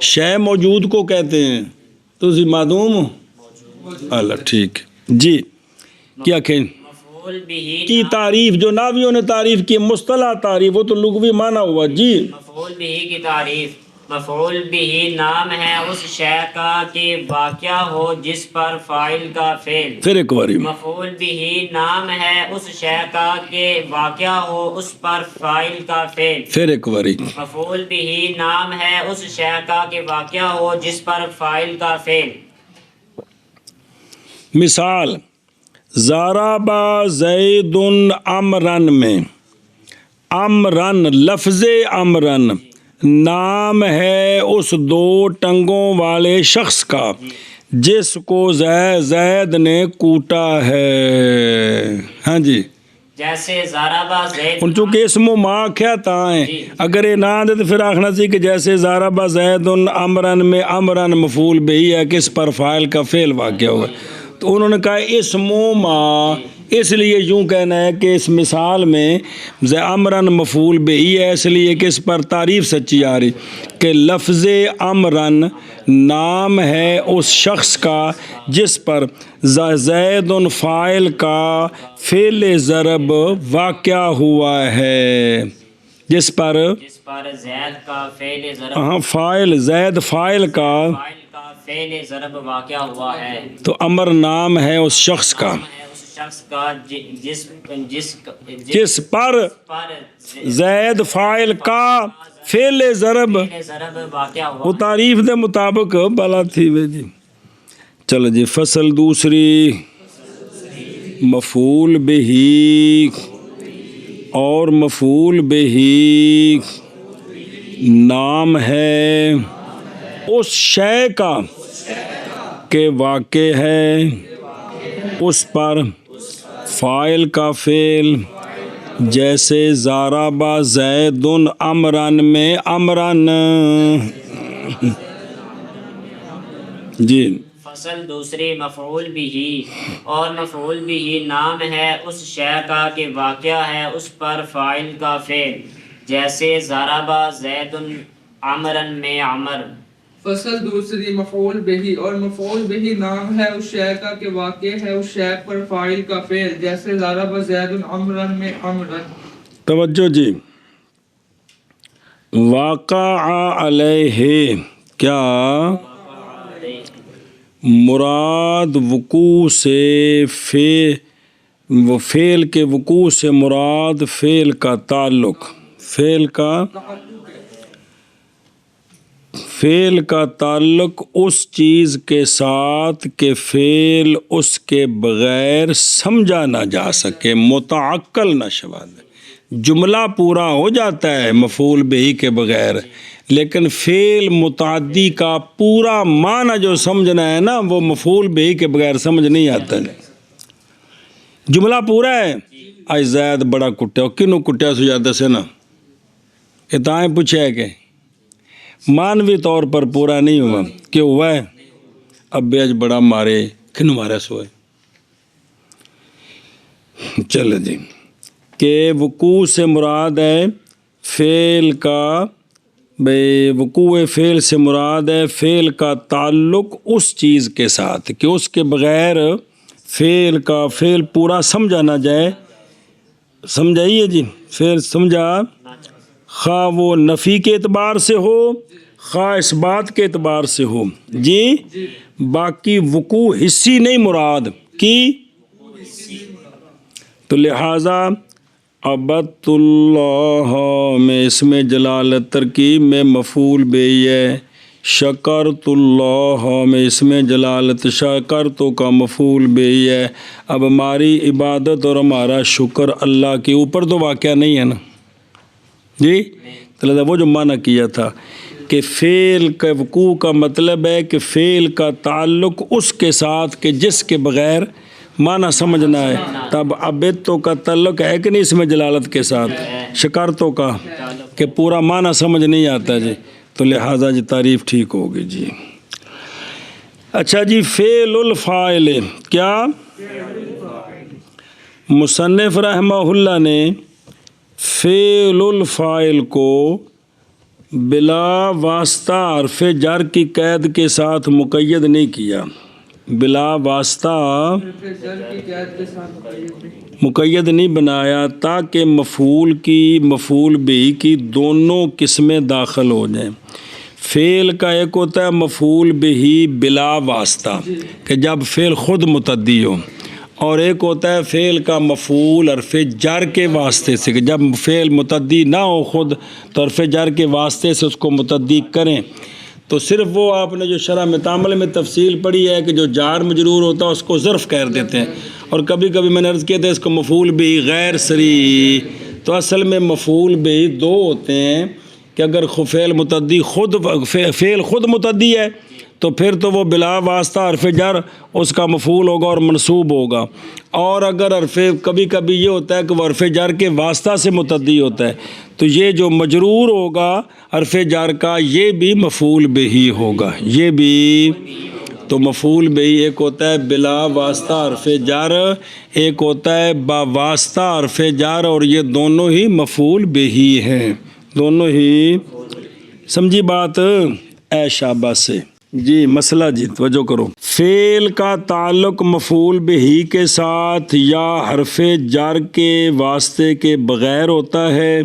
شے موجود کو کہتے ہیں، تو معدوم ہو اللہ ٹھیک جی. کیا کہیں مفعول بہی کی تعریف جو ناویوں نے تعریف کی، مصطلح تعریف، وہ تو لغوی معنی ہوا جی. مفعول بہی کی تعریف، مفعول بہی نام ہے اس شے کا کہ واقع ہو جس پر فاعل کا فعل. پھر ایک باری مفعول بہی نام ہے اس شے کا کہ واقع ہو اس پر فاعل کا فعل. پھر ایک باری مفعول بہی نام ہے اس شے کا کہ واقع ہو جس پر فاعل کا فعل. مثال ضرب زید امرن میں امرن لفظ امرن نام ہے اس 2 ٹنگوں والے شخص کا جس کو زید نے کوٹا ہے. ہاں جی جیسے ضرب زید، ان چونکہ اسم و ما کیا تا ہیں، اگر یہ نہ دے تو پھر آخنا سی کہ جیسے ضرب زید امرن میں امرن مفعول بہی ہے کہ اس پر فاعل کا فعل واقع ہوگا. تو انہوں نے کہا اسم و ما، اس لیے یوں کہنا ہے کہ اس مثال میں امرن مفعول بہی ہے، اس لیے کہ اس پر تعریف سچی آ رہی کہ لفظ امرن نام ہے اس شخص کا جس پر زید فاعل کا فعل ضرب واقع ہوا ہے، جس پر زید کا فعل ضرب، ہاں فاعل زید فاعل کا فعل ضرب واقع ہوا ہے. تو امر نام ہے اس شخص کا شخص کا جس پر زید فاعل کا فعل ضرب واقع ہوا. وہ تعریف دے مطابق بلا تھی وے جی. چلو جی فصل دوسری مفعول بہی اور مفعول بہی نام ہے اس شے کا کہ واقع ہے اس پر فاعل کا فعل، جیسے ضرب زید امرن میں امرن. جی فصل دوسری مفعول بھی اور مفعول بھی نام ہے اس شے کا کہ واقع ہے اس پر فاعل کا فعل، جیسے ضربہ زید عمرن میں عمر۔ فصل دوسری مفعول بہی اور مفعول بہی نام ہے اس شے کا کہ واقع ہے اس شے پر فاعل کا فعل، جیسے ضرب زید عمرن میں عمرن۔ توجہ جی، واقع علیہ کیا مراد وقوع سے فعل کے وقوع سے مراد فعل کا تعلق، فعل کا تعلق اس چیز کے ساتھ کہ فعل اس کے بغیر سمجھا نہ جا سکے، متعقل نہ شود۔ جملہ پورا ہو جاتا ہے مفعول بہی کے بغیر، لیکن فعل متعدی کا پورا معنی جو سمجھنا ہے نا وہ مفعول بہی کے بغیر سمجھ نہیں آتا۔ جملہ پورا ہے، آج زید بڑا کٹیا، کنوں کٹیا سو جاتا سے نا اتائیں پوچھے ہے کہ مانوی طور پر پورا نہیں ہوا، کیوں ہوا ہے؟ اب بیج بڑا مارے، کنوں مارے سوئے۔ چلے جی، کہ وقوع سے مراد ہے فعل کا، وقوع فعل سے مراد ہے فعل کا تعلق اس چیز کے ساتھ کہ اس کے بغیر فعل کا فعل پورا سمجھا نہ جائے۔ سمجھائیے جی، فعل سمجھا، خواہ وہ نفی کے اعتبار سے ہو خواہ اس بات کے اعتبار سے ہو جی، باقی وقوع حصی نہیں مراد کی۔ تو لہٰذا عبدت اللہ میں اس میں جلالت ترکیب میں مفعول بہی ہے، شکرت اللہ میں اس میں جلالت شکرتو کا مفعول بہی ہے۔ اب ہماری عبادت اور ہمارا شکر اللہ کے اوپر تو واقعہ نہیں ہے نا جی، تو لہٰذا وہ جو معنی کیا تھا کہ فعل کا وقوع کا مطلب ہے کہ فعل کا تعلق اس کے ساتھ کہ جس کے بغیر معنی سمجھنا ہے۔ تب عبدتو کا تعلق ہے کہ نہیں اس میں جلالت کے ساتھ، شکرتو کا کہ پورا معنی سمجھ نہیں آتا جی، تو لہٰذا جی تعریف ٹھیک ہوگی جی۔ اچھا جی، فعل الفاعل کیا؟ مصنف رحمہ اللہ نے فعل الفاعل کو بلا واسطہ حرف جر کی قید کے ساتھ مقید نہیں کیا، بلا واسطہ مقید نہیں بنایا تاکہ مفعول کی مفعول بہی کی دونوں قسمیں داخل ہو جائیں۔ فعل کا ایک ہوتا ہے مفعول بہی بلا واسطہ کہ جب فعل خود متعدی ہو، اور ایک ہوتا ہے فعل کا مفعول حرف جر کے واسطے سے کہ جب فعل متعدی نہ ہو خود تو حرف جر کے واسطے سے اس کو متعدی کریں۔ تو صرف وہ آپ نے جو شرح متعامل میں تفصیل پڑھی ہے کہ جو جار مجرور ہوتا ہے اس کو ظرف کہہ دیتے ہیں، اور کبھی کبھی میں نے عرض کیا تھا اس کو مفعول بہی غیر صریح۔ تو اصل میں مفعول بہی دو ہوتے ہیں کہ اگر فعل متعدی فعل خود متعدی ہے تو پھر تو وہ بلا واسطہ حرف جر اس کا مفعول ہوگا اور منصوب ہوگا، اور اگر کبھی کبھی یہ ہوتا ہے کہ وہ حرف جر کے واسطہ سے متعدی ہوتا ہے تو یہ جو مجرور ہوگا حرف جر کا یہ بھی مفعول بہی ہوگا، یہ بھی۔ تو مفعول بہی ایک ہوتا ہے بلا واسطہ حرف جر، ایک ہوتا ہے با واسطہ حرف جر، اور یہ دونوں ہی مفعول بہی ہیں، دونوں ہی۔ سمجھی بات؟ اے شاباش سے جی، مسئلہ جی توجہ کرو۔ فعل کا تعلق مفعول بہی کے ساتھ یا حرف جر کے واسطے کے بغیر ہوتا ہے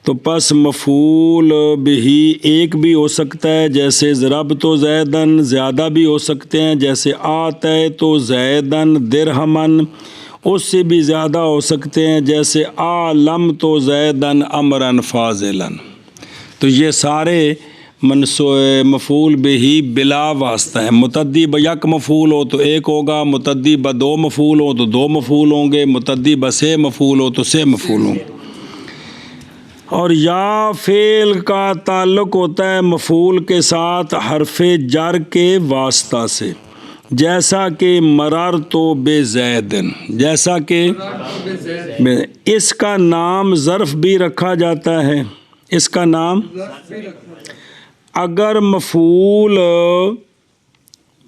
تو پس مفعول بہی ایک بھی ہو سکتا ہے، جیسے ضربت زیدن، زیادہ بھی ہو سکتے ہیں جیسے آتیت زیدن درہمن، اس سے بھی زیادہ ہو سکتے ہیں جیسے علمت زیدن امرا فاضلا۔ تو یہ سارے مفعول بہی بلا واسطہ ہے۔ متعدی یک مفعول ہو تو ایک ہوگا، متعدی دو مفعول ہو تو دو مفعول ہوں گے، متعدی سے مفعول ہو تو سے مفعول ہوں گے۔ اور یا فعل کا تعلق ہوتا ہے مفعول کے ساتھ حرف جر کے واسطہ سے، جیسا کہ مررت بزیدن، جیسا کہ اس کا نام ظرف بھی رکھا جاتا ہے، اس کا نام اگر مفعول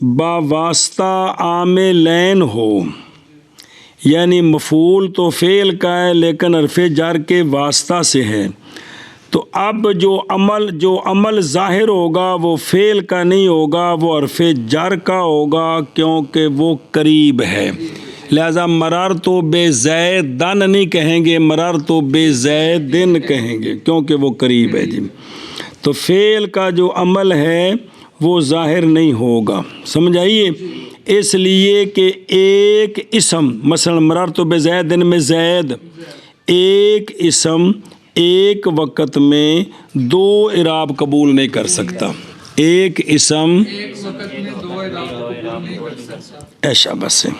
با واسطہ عاملین ہو، یعنی مفعول تو فعل کا ہے لیکن حرف جر کے واسطہ سے ہے، تو اب جو عمل ظاہر ہوگا وہ فعل کا نہیں ہوگا، وہ حرف جر کا ہوگا کیونکہ وہ قریب ہے۔ لہذا مررتو بزیدن نہیں کہیں گے، مررتو بزیدن کہیں گے کیونکہ وہ قریب ہے جی۔ تو فعل کا جو عمل ہے وہ ظاہر نہیں ہوگا، سمجھ آئیے؟ اس لیے کہ ایک اسم مثلا مررتو بزیدن میں زید، ایک اسم ایک وقت میں دو اعراب قبول نہیں کر سکتا، ایک اسم ایک وقت میں دو اعراب نہیں کر سکتا۔ ایشا بس ہے۔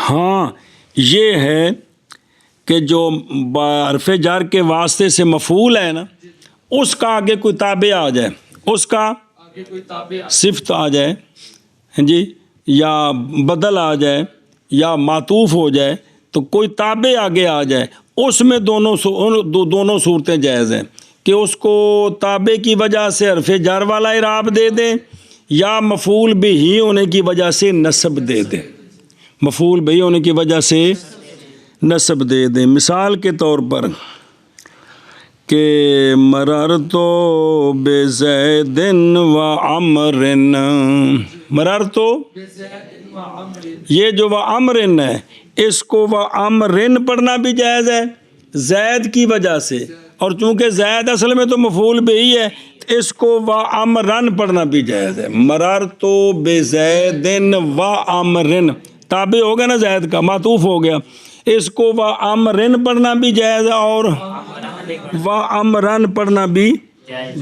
ہاں یہ ہے کہ جو حرف جر کے واسطے سے مفعول ہے نا، اس کا آگے کوئی تابع آ جائے، اس کا آگے کوئی تابع صفت آ جائے جی، یا بدل آ جائے یا معطوف ہو جائے، تو کوئی تابع آگے آ جائے، اس میں دونوں صورتیں جائز ہیں کہ اس کو تابع کی وجہ سے حرف جر والا اعراب دے دیں یا مفعول بھی ہونے کی وجہ سے نصب دے دیں، مفعول بھی ہونے کی وجہ سے نصب دے دیں۔ مثال کے طور پر کہ مررتو بزیدن و عمرن، مررتو یہ جو و عمرن ہے اس کو و عمرن پڑھنا بھی جائز ہے زید کی وجہ سے، اور چونکہ زید اصل میں تو مفعول بھی ہے اس کو و عمرن پڑھنا بھی جائز ہے۔ مررتو بزیدن و عمرن تابع ہو گیا نا زید کا، معطوف ہو گیا، اس کو و عمرن پڑھنا بھی جائز ہے اور و عمرن پڑھنا بھی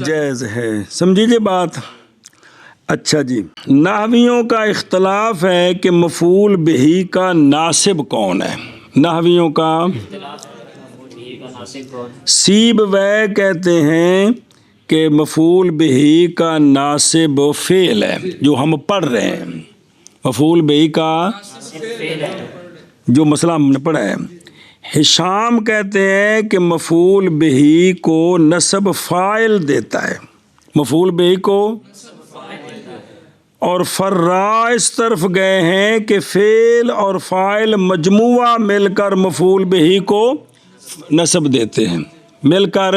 جائز ہے، سمجھیے بات؟ اچھا جی، نحویوں کا اختلاف ہے کہ مفعول بہی کا ناصب کون ہے، نحویوں کا سیب وے کہتے ہیں کہ مفعول بہی کا ناصب فعل ہے جو ہم پڑھ رہے ہیں، مفعول بہی کا جو مسئلہ ہم نے پڑھا ہے۔ ہشام کہتے ہیں کہ مفعول بہی کو نصب فاعل دیتا ہے، مفعول بہی کو، اور فرا اس طرف گئے ہیں کہ فعل اور فاعل مجموعہ مل کر مفعول بہی کو نصب دیتے ہیں، مل کر،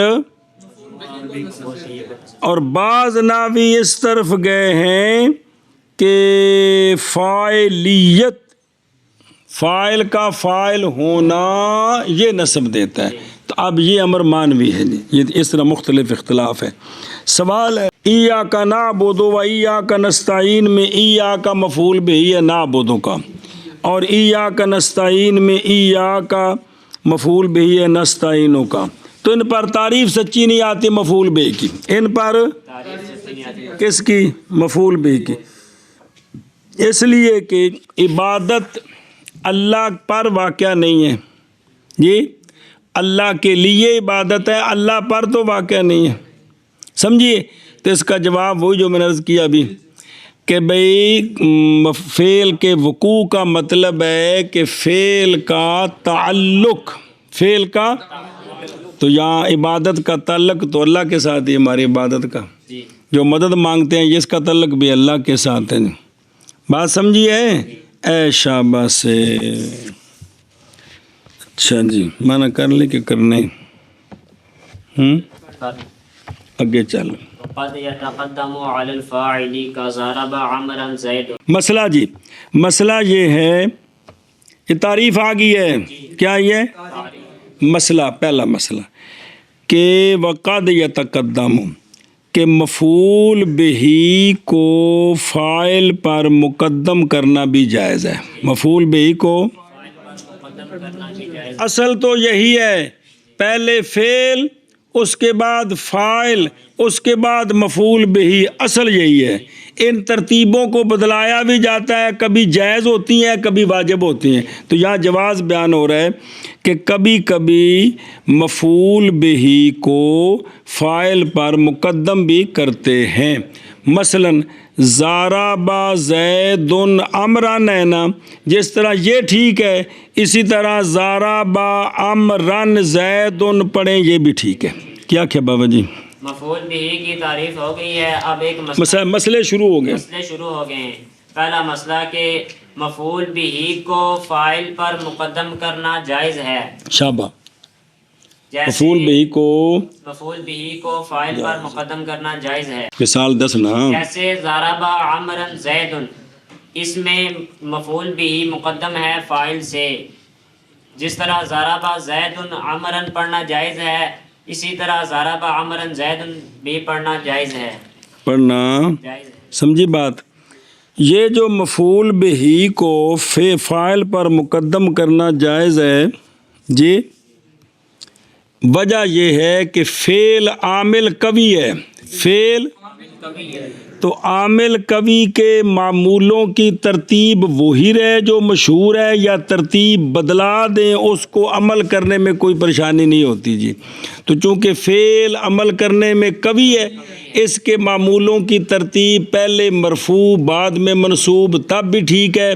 اور بعض ناوی اس طرف گئے ہیں کہ فاعلیت، فاعل کا فاعل ہونا یہ نصب دیتا ہے، تو اب یہ امر مانوی ہے، یہ اس طرح مختلف اختلاف ہے۔ سوال ہے ایاک نعبد و ایاک نستعین میں ایاک مفعول بہی ہے نعبد کا، اور ایاک نستعین میں ایاک مفعول بہی ہے نستعین کا، تو ان پر تعریف سچی نہیں آتی مفعول بہی کی، ان پر کس کی؟ مفعول بہی کی، اس لیے کہ عبادت اللہ پر واقع نہیں ہے، یہ اللہ کے لیے عبادت ہے، اللہ پر تو واقع نہیں ہے، سمجھیے؟ تو اس کا جواب وہی جو میں نے عرض کیا ابھی کہ بھئی فعل کے وقوع کا مطلب ہے کہ فعل کا تعلق، فعل کا، تو یہاں عبادت کا تعلق تو اللہ کے ساتھ ہی ہماری عبادت کا، جو مدد مانگتے ہیں اس کا تعلق بھی اللہ کے ساتھ ہے، بات سمجھیے؟ اے شاباش، اچھا جی، مانا کر لیں کہ کرنے آگے چل۔ قد يتقدم على الفاعل كضرب عمرا زيد۔ مسئلہ جی، مسئلہ یہ ہے، یہ تعریف آ گئی ہے، کیا یہ مسئلہ؟ پہلا مسئلہ کہ وقد یتقدم، کہ مفعول بہی کو فاعل پر مقدم کرنا بھی جائز ہے، مفعول بہی کو اصل تو یہی ہے، پہلے فعل، اس کے بعد فاعل، اس کے بعد مفعول بہی، اصل یہی ہے۔ ان ترتیبوں کو بدلایا بھی جاتا ہے، کبھی جائز ہوتی ہیں کبھی واجب ہوتی ہیں، تو یہاں جواز بیان ہو رہا ہے کہ کبھی کبھی مفعول بہی کو فاعل پر مقدم بھی کرتے ہیں، مثلا ضرب زید عمرا نینا، جس طرح یہ ٹھیک ہے، اسی طرح ضرب عمرا زید پڑھیں، یہ بھی ٹھیک ہے۔ کیا بابا جی؟ مفعول بھی کی تعریف ہو گئی ہے. اب ایک مسئلے شروع ہو گئے. مسئلے شروع ہو گئے ہیں. پہلا مسئلہ کہ مفعول بھی کو فاعل پر مقدم کرنا جائز ہے. شابہ. مفعول مفعول بھی کو فاعل پر مقدم کرنا جائز ہے. مثال 10 نا. جیسے ضرب عمرا زید، اس میں مفعول بھی مقدم ہے فاعل سے. جس طرح ضرب زید عمرا پڑھنا جائز ہے، اسی طرح ضرب عمرا زید بھی پڑھنا جائز ہے. سمجھی بات. یہ جو مفعول بہی کو فاعل پر مقدم کرنا جائز ہے جی، وجہ یہ ہے کہ فعل عامل قوی ہے. فعل تو عامل قوی کے معمولوں کی ترتیب وہی رہے جو مشہور ہے، یا ترتیب بدلا دیں اس کو عمل کرنے میں کوئی پریشانی نہیں ہوتی جی. تو چونکہ فعل عمل کرنے میں قوی ہے، اس کے معمولوں کی ترتیب پہلے مرفوع بعد میں منصوب تب بھی ٹھیک ہے،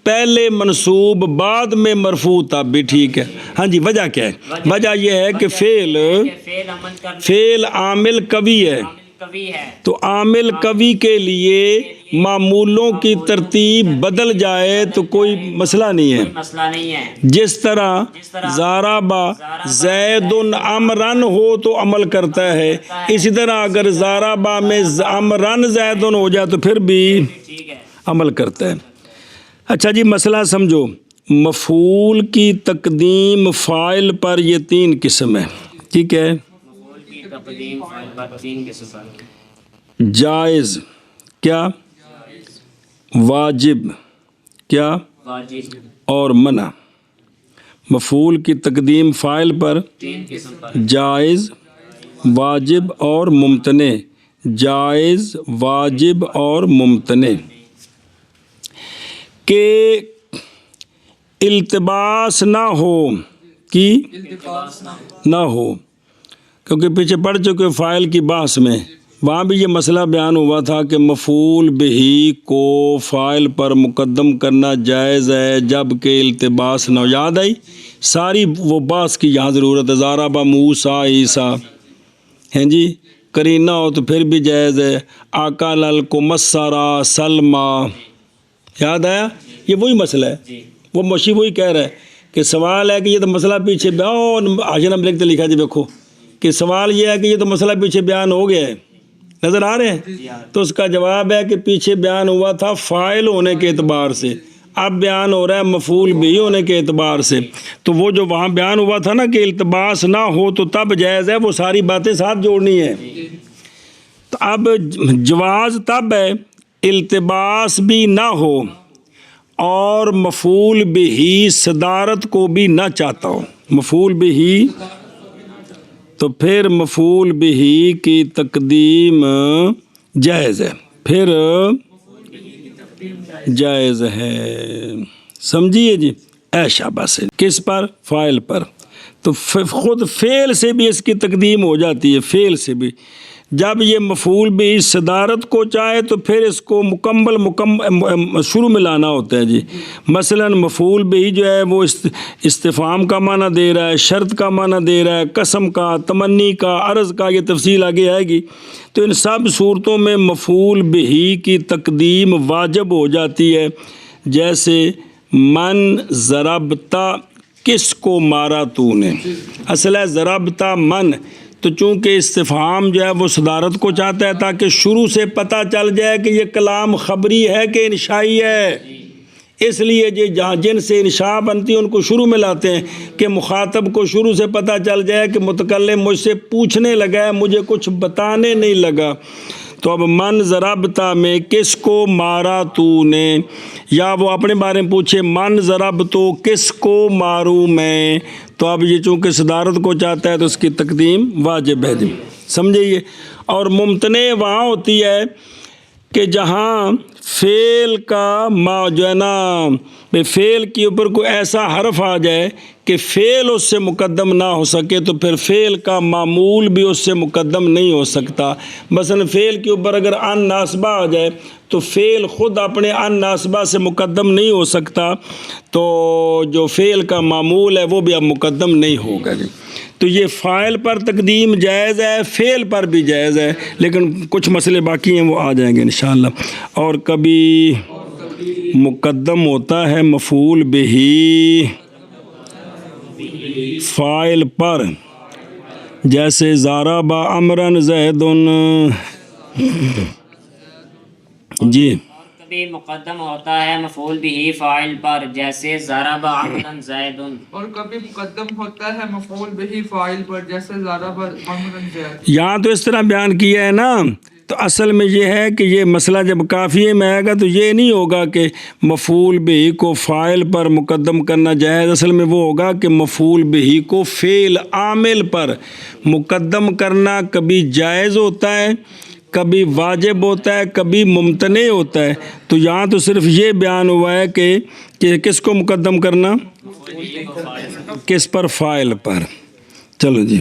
پہلے منصوب بعد میں مرفوع تب بھی ٹھیک ہے. ہاں جی، وجہ کیا ہے؟ وجہ یہ ہے کہ فعل عامل قوی ہے، تو عامل قوی کے لیے معمولوں کی ترتیب بدل جائے تو کوئی مسئلہ نہیں ہے. جس طرح ضرب زید عمرا ہو تو عمل کرتا ہے، اسی طرح اگر ضرب میں عمرا زید ہو جائے تو پھر بھی عمل کرتا ہے. اچھا جی، مسئلہ سمجھو. مفعول کی تقدیم فاعل پر یہ 3 قسم ہے. ٹھیک ہے. جائز کیا، واجب کیا، اور منع. مفعول کی تقدیم فاعل پر جائز، واجب اور ممتنع. جائز، واجب اور ممتنع. کہ التباس نہ ہو، کہ نہ ہو، کیونکہ پیچھے پڑھ چکے فاعل کی بحث میں، وہاں بھی یہ مسئلہ بیان ہوا تھا کہ مفعول بہی کو فاعل پر مقدم کرنا جائز ہے جب کہ التباس نہ ہو. یاد آئی ساری وہ بحث کی یہاں ضرورت ہے. ضرب موسیٰ عیسیٰ، ہیں جی، قرینہ ہو تو پھر بھی جائز ہے. اکل الکمثرا سلمہ، یاد آیا؟ یہ وہی مسئلہ ہے. وہ مشی وہی کہہ رہا ہے کہ سوال ہے کہ یہ تو مسئلہ پیچھے حاجن ہم لکھتے لکھا جی دیکھو کہ سوال یہ ہے کہ یہ تو مسئلہ پیچھے بیان ہو گیا ہے، نظر آ رہے ہیں؟ تو اس کا جواب ہے کہ پیچھے بیان ہوا تھا فاعل ہونے کے اعتبار سے، اب بیان ہو رہا ہے مفعول بھی ہونے کے اعتبار سے. تو وہ جو وہاں بیان ہوا تھا نا کہ التباس نہ ہو تو تب جائز ہے، وہ ساری باتیں ساتھ جوڑنی ہے. تو اب جواز تب ہے التباس بھی نہ ہو اور مفعول بہی صدارت کو بھی نہ چاہتا ہو. مفعول بہی، تو پھر مفعول بہی کی تقدیم جائز ہے، پھر جائز ہے. سمجھیے جی. شاباش سے کس پر؟ فاعل پر. تو خود فعل سے بھی اس کی تقدیم ہو جاتی ہے. فعل سے بھی جب یہ مفعول بھی صدارت کو چاہے تو پھر اس کو مکمل شروع میں لانا ہوتا ہے جی. مثلا مفعول بھی جو ہے وہ استفہام کا معنی دے رہا ہے، شرط کا معنی دے رہا ہے، قسم کا، تمنی کا، عرض کا، یہ تفصیل آگے آئے گی. تو ان سب صورتوں میں مفعول بھی کی تقدیم واجب ہو جاتی ہے. جیسے من ضربتا، کس کو مارا تو نے. اصل ہے ضربتا من، تو چونکہ استفہام جو ہے وہ صدارت کو چاہتا ہے تاکہ شروع سے پتہ چل جائے کہ یہ کلام خبری ہے کہ انشائی ہے. اس لیے جہاں جن سے انشاء بنتی ہے ان کو شروع میں لاتے ہیں کہ مخاطب کو شروع سے پتہ چل جائے کہ متکلم مجھ سے پوچھنے لگا ہے، مجھے کچھ بتانے نہیں لگا. تو اب من ضربتا میں کس کو مارا تو نے، یا وہ اپنے بارے میں پوچھے من ضرب تو کس کو ماروں میں. تو اب یہ چونکہ صدارت کو چاہتا ہے تو اس کی تقدیم واجب ہے جی. سمجھئیے. اور ممتنع وہاں ہوتی ہے کہ جہاں فعل کا جو ہے نا، فعل کے اوپر کوئی ایسا حرف آ جائے کہ فعل اس سے مقدم نہ ہو سکے تو پھر فعل کا معمول بھی اس سے مقدم نہیں ہو سکتا. مثلا فعل کے اوپر اگر ان ناصبہ آ جائے تو فعل خود اپنے ان ناصبہ سے مقدم نہیں ہو سکتا، تو جو فعل کا معمول ہے وہ بھی اب مقدم نہیں ہوگا جی. تو یہ فاعل پر تقدیم جائز ہے، فعل پر بھی جائز ہے، لیکن کچھ مسئلے باقی ہیں وہ آ جائیں گے انشاءاللہ۔ اور کبھی مقدم ہوتا ہے مفعول بہ فاعل پر، جیسے ضرب عمرو زید، جی، کبھی مقدم ہوتا ہے مفعول بھی فاعل پر، جیسے ضرب عمرو زید۔ اور کبھی مقدم ہوتا ہے مفعول بہ فاعل پر، جیسے ضرب عمرو زید۔ یہاں تو اس طرح بیان کیا ہے نا، تو اصل میں یہ ہے کہ یہ مسئلہ جب کافیے میں آئے گا تو یہ نہیں ہوگا کہ مفعول بہ کو فاعل پر مقدم کرنا جائز، اصل میں وہ ہوگا کہ مفعول بہ کو فعل عامل پر مقدم کرنا کبھی جائز ہوتا ہے، کبھی واجب ہوتا ہے، کبھی ممتنع ہوتا ہے۔ تو یہاں تو صرف یہ بیان ہوا ہے کہ کس کو مقدم کرنا، کس پر، فاعل پر۔ چلو جی۔